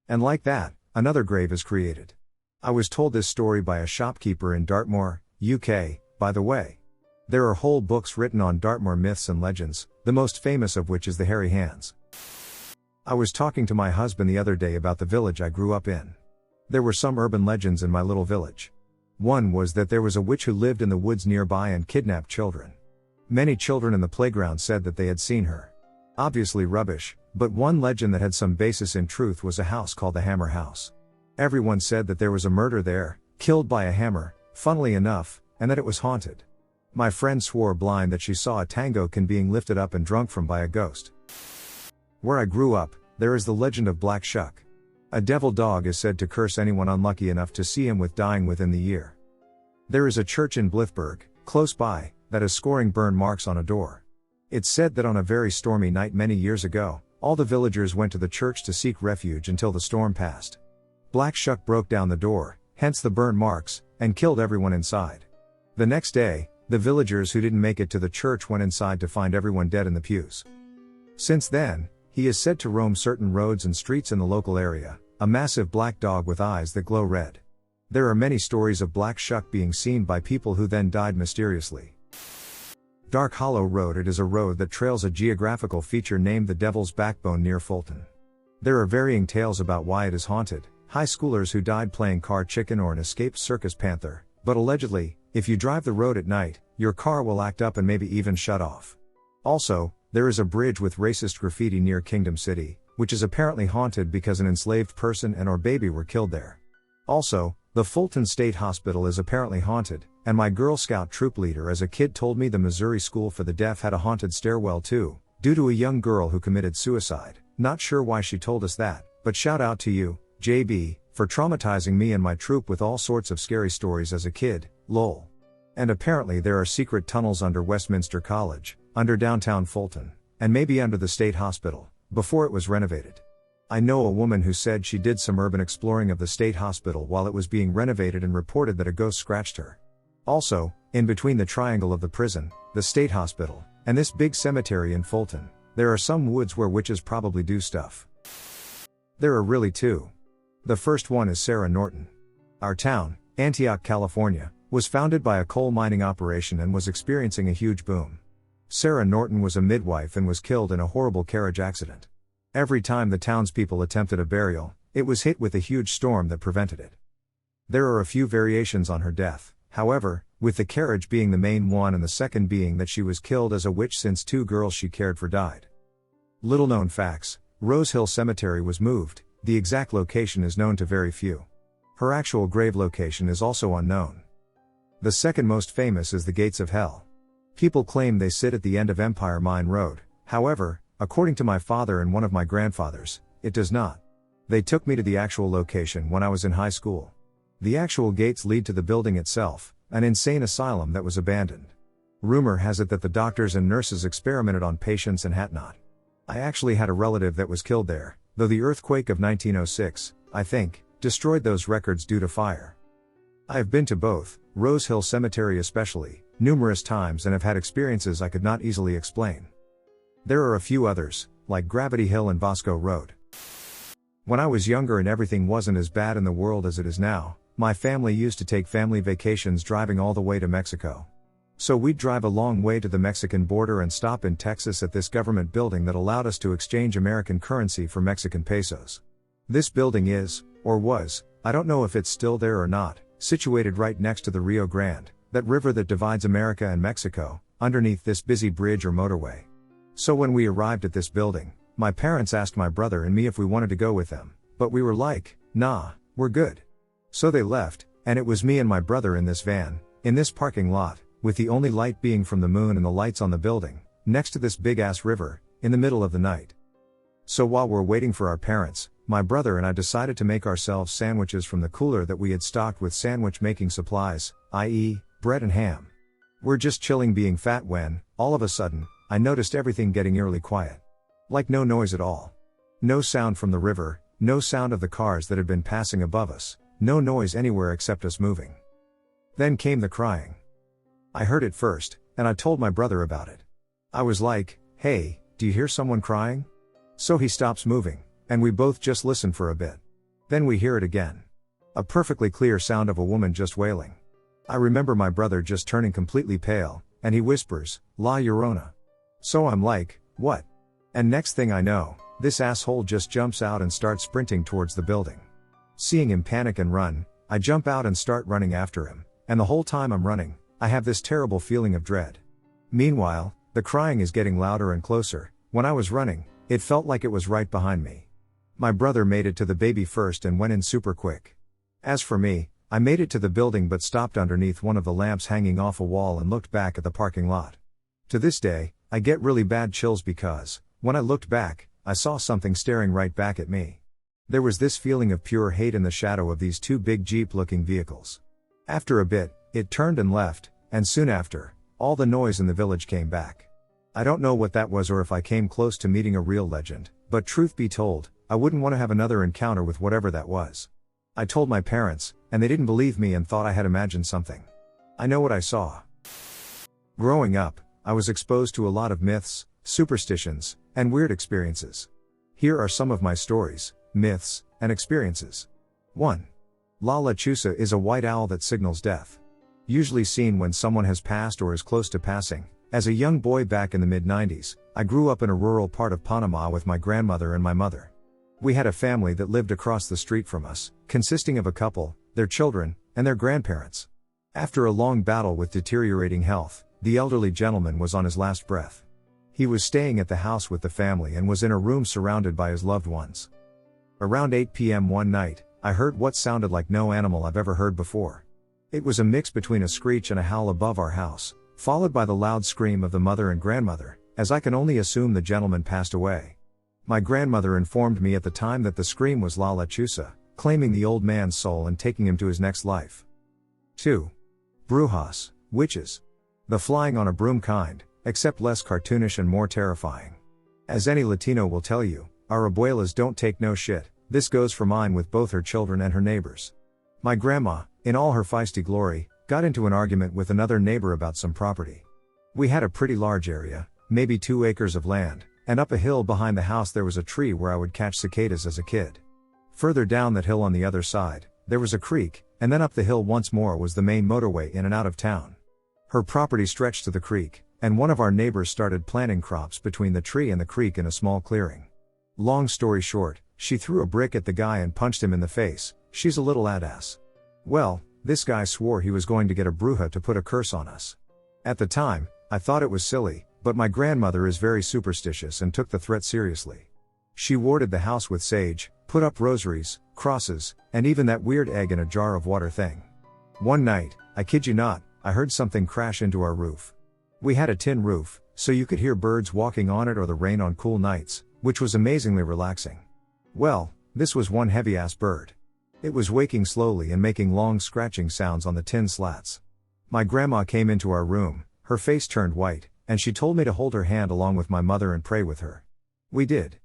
And like that, another grave is created. I was told this story by a shopkeeper in Dartmoor, UK, by the way. There are whole books written on Dartmoor myths and legends, the most famous of which is the Hairy Hands. I was talking to my husband the other day about the village I grew up in. There were some urban legends in my little village. One was that there was a witch who lived in the woods nearby and kidnapped children. Many children in the playground said that they had seen her. Obviously rubbish, but one legend that had some basis in truth was a house called the Hammer House. Everyone said that there was a murder there, killed by a hammer, funnily enough, and that it was haunted. My friend swore blind that she saw a tango can being lifted up and drunk from by a ghost. Where I grew up, there is the legend of Black Shuck. A devil dog is said to curse anyone unlucky enough to see him with dying within the year. There is a church in Blithburg, close by, that is scoring burn marks on a door. It's said that on a very stormy night many years ago, all the villagers went to the church to seek refuge until the storm passed. Black Shuck broke down the door, hence the burn marks, and killed everyone inside. The next day, the villagers who didn't make it to the church went inside to find everyone dead in the pews. Since then, he is said to roam certain roads and streets in the local area, a massive black dog with eyes that glow red. There are many stories of Black Shuck being seen by people who then died mysteriously. Dark Hollow Road. It is a road that trails a geographical feature named the Devil's Backbone near Fulton. There are varying tales about why it is haunted, high schoolers who died playing car chicken or an escaped circus panther, but allegedly, if you drive the road at night, your car will act up and maybe even shut off. Also, there is a bridge with racist graffiti near Kingdom City, which is apparently haunted because an enslaved person and or baby were killed there. Also, the Fulton State Hospital is apparently haunted, and my Girl Scout troop leader as a kid told me the Missouri School for the Deaf had a haunted stairwell too, due to a young girl who committed suicide. Not sure why she told us that, but shout out to you, JB, for traumatizing me and my troop with all sorts of scary stories as a kid, lol. And apparently there are secret tunnels under Westminster College, under downtown Fulton, and maybe under the state hospital, before it was renovated. I know a woman who said she did some urban exploring of the state hospital while it was being renovated and reported that a ghost scratched her. Also, in between the triangle of the prison, the state hospital, and this big cemetery in Fulton, there are some woods where witches probably do stuff. There are really two. The first one is Sarah Norton. Our town, Antioch, California, was founded by a coal mining operation and was experiencing a huge boom. Sarah Norton was a midwife and was killed in a horrible carriage accident. Every time the townspeople attempted a burial, it was hit with a huge storm that prevented it. There are a few variations on her death, however, with the carriage being the main one and the second being that she was killed as a witch since 2 girls she cared for died. Little known facts: Rose Hill Cemetery was moved, the exact location is known to very few. Her actual grave location is also unknown. The second most famous is the Gates of Hell. People claim they sit at the end of Empire Mine Road, however, according to my father and one of my grandfathers, it does not. They took me to the actual location when I was in high school. The actual gates lead to the building itself, an insane asylum that was abandoned. Rumor has it that the doctors and nurses experimented on patients and hatnot. I actually had a relative that was killed there, though the earthquake of 1906, I think, destroyed those records due to fire. I have been to both, Rose Hill Cemetery especially, numerous times and have had experiences I could not easily explain. There are a few others, like Gravity Hill and Bosco Road. When I was younger and everything wasn't as bad in the world as it is now, my family used to take family vacations driving all the way to Mexico. So we'd drive a long way to the Mexican border and stop in Texas at this government building that allowed us to exchange American currency for Mexican pesos. This building is, or was, I don't know if it's still there or not, situated right next to the Rio Grande, that river that divides America and Mexico, underneath this busy bridge or motorway. So when we arrived at this building, my parents asked my brother and me if we wanted to go with them, but we were like, nah, we're good. So they left, and it was me and my brother in this van, in this parking lot, with the only light being from the moon and the lights on the building, next to this big-ass river, in the middle of the night. So while we're waiting for our parents, my brother and I decided to make ourselves sandwiches from the cooler that we had stocked with sandwich making supplies, i.e., bread and ham. We're just chilling being fat when, all of a sudden, I noticed everything getting eerily quiet. Like no noise at all. No sound from the river, no sound of the cars that had been passing above us, no noise anywhere except us moving. Then came the crying. I heard it first, and I told my brother about it. I was like, hey, do you hear someone crying? So he stops moving, and we both just listen for a bit. Then we hear it again. A perfectly clear sound of a woman just wailing. I remember my brother just turning completely pale, and he whispers, La Llorona. So I'm like, what? And next thing I know, this asshole just jumps out and starts sprinting towards the building. Seeing him panic and run, I jump out and start running after him, and the whole time I'm running, I have this terrible feeling of dread. Meanwhile, the crying is getting louder and closer. When I was running, it felt like it was right behind me. My brother made it to the baby first and went in super quick. As for me, I made it to the building but stopped underneath one of the lamps hanging off a wall and looked back at the parking lot. To this day, I get really bad chills because, when I looked back, I saw something staring right back at me. There was this feeling of pure hate in the shadow of these two big Jeep-looking vehicles. After a bit, it turned and left, and soon after, all the noise in the village came back. I don't know what that was or if I came close to meeting a real legend, but truth be told, I wouldn't want to have another encounter with whatever that was. I told my parents, and they didn't believe me and thought I had imagined something. I know what I saw. Growing up, I was exposed to a lot of myths, superstitions, and weird experiences. Here are some of my stories, myths, and experiences. 1. La Lechuza is a white owl that signals death. Usually seen when someone has passed or is close to passing. As a young boy back in the mid-90s, I grew up in a rural part of Panama with my grandmother and my mother. We had a family that lived across the street from us, consisting of a couple, their children, and their grandparents. After a long battle with deteriorating health, the elderly gentleman was on his last breath. He was staying at the house with the family and was in a room surrounded by his loved ones. Around 8 p.m. one night, I heard what sounded like no animal I've ever heard before. It was a mix between a screech and a howl above our house, followed by the loud scream of the mother and grandmother, as I can only assume the gentleman passed away. My grandmother informed me at the time that the scream was La Lechuza, claiming the old man's soul and taking him to his next life. 2. Brujas, witches. The flying on a broom kind, except less cartoonish and more terrifying. As any Latino will tell you, our abuelas don't take no shit. This goes for mine with both her children and her neighbors. My grandma, in all her feisty glory, got into an argument with another neighbor about some property. We had a pretty large area, maybe 2 acres of land, and up a hill behind the house there was a tree where I would catch cicadas as a kid. Further down that hill on the other side, there was a creek, and then up the hill once more was the main motorway in and out of town. Her property stretched to the creek, and one of our neighbors started planting crops between the tree and the creek in a small clearing. Long story short, she threw a brick at the guy and punched him in the face. She's a little ass. Well, this guy swore he was going to get a bruja to put a curse on us. At the time, I thought it was silly, but my grandmother is very superstitious and took the threat seriously. She warded the house with sage, put up rosaries, crosses, and even that weird egg in a jar of water thing. One night, I kid you not, I heard something crash into our roof. We had a tin roof, so you could hear birds walking on it or the rain on cool nights, which was amazingly relaxing. Well, this was one heavy-ass bird. It was waking slowly and making long scratching sounds on the tin slats. My grandma came into our room, her face turned white, and she told me to hold her hand along with my mother and pray with her. We did.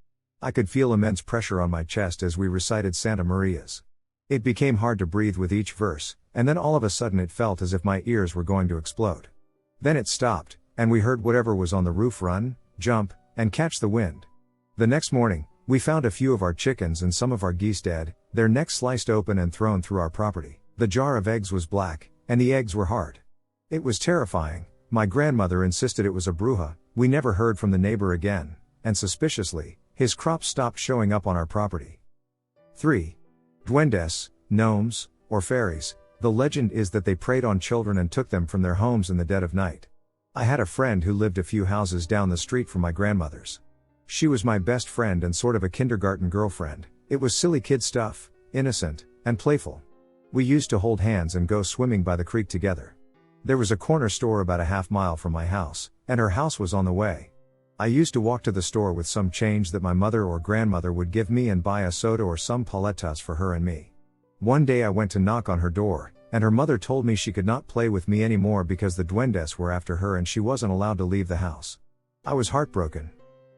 I could feel immense pressure on my chest as we recited Santa Maria's. It became hard to breathe with each verse, and then all of a sudden it felt as if my ears were going to explode. Then it stopped, and we heard whatever was on the roof run, jump, and catch the wind. The next morning, we found a few of our chickens and some of our geese dead, their necks sliced open and thrown through our property. The jar of eggs was black, and the eggs were hard. It was terrifying. My grandmother insisted it was a bruja. We never heard from the neighbor again, and suspiciously, his crops stopped showing up on our property. 3. Duendes, gnomes, or fairies. The legend is that they preyed on children and took them from their homes in the dead of night. I had a friend who lived a few houses down the street from my grandmother's. She was my best friend and sort of a kindergarten girlfriend. It was silly kid stuff, innocent, and playful. We used to hold hands and go swimming by the creek together. There was a corner store about a half mile from my house, and her house was on the way. I used to walk to the store with some change that my mother or grandmother would give me and buy a soda or some paletas for her and me. One day I went to knock on her door, and her mother told me she could not play with me anymore because the duendes were after her and she wasn't allowed to leave the house. I was heartbroken.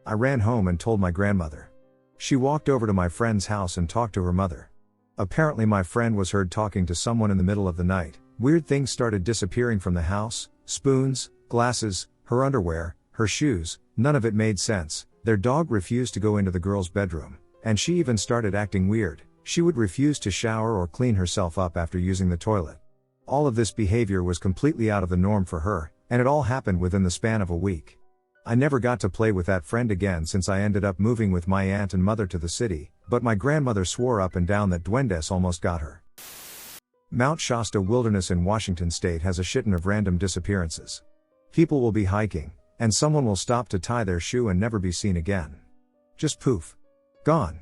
I ran home and told my grandmother. She walked over to my friend's house and talked to her mother. Apparently my friend was heard talking to someone in the middle of the night. Weird things started disappearing from the house, spoons, glasses, her underwear, her shoes, none of it made sense. Their dog refused to go into the girl's bedroom, and she even started acting weird. She would refuse to shower or clean herself up after using the toilet. All of this behavior was completely out of the norm for her, and it all happened within the span of a week. I never got to play with that friend again since I ended up moving with my aunt and mother to the city, but my grandmother swore up and down that duendes almost got her. Mount Shasta Wilderness in Washington State has a shitton of random disappearances. People will be hiking, and someone will stop to tie their shoe and never be seen again. Just poof. Gone.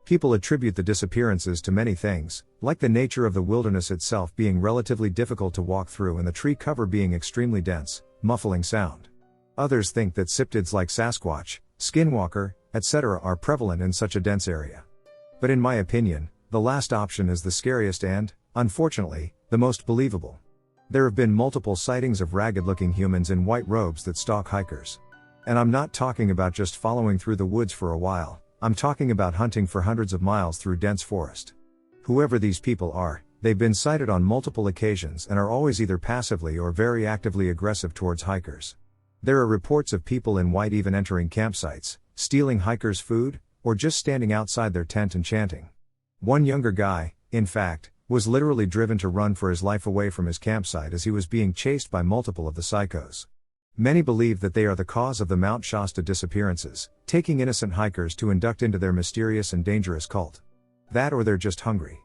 People attribute the disappearances to many things, like the nature of the wilderness itself being relatively difficult to walk through and the tree cover being extremely dense, muffling sound. Others think that cryptids like Sasquatch, Skinwalker, etc. are prevalent in such a dense area. But in my opinion, the last option is the scariest and, unfortunately, the most believable. There have been multiple sightings of ragged-looking humans in white robes that stalk hikers. And I'm not talking about just following through the woods for a while, I'm talking about hunting for hundreds of miles through dense forest. Whoever these people are, they've been sighted on multiple occasions and are always either passively or very actively aggressive towards hikers. There are reports of people in white even entering campsites, stealing hikers' food, or just standing outside their tent and chanting. One younger guy, in fact, was literally driven to run for his life away from his campsite as he was being chased by multiple of the psychos. Many believe that they are the cause of the Mount Shasta disappearances, taking innocent hikers to induct into their mysterious and dangerous cult. That or they're just hungry.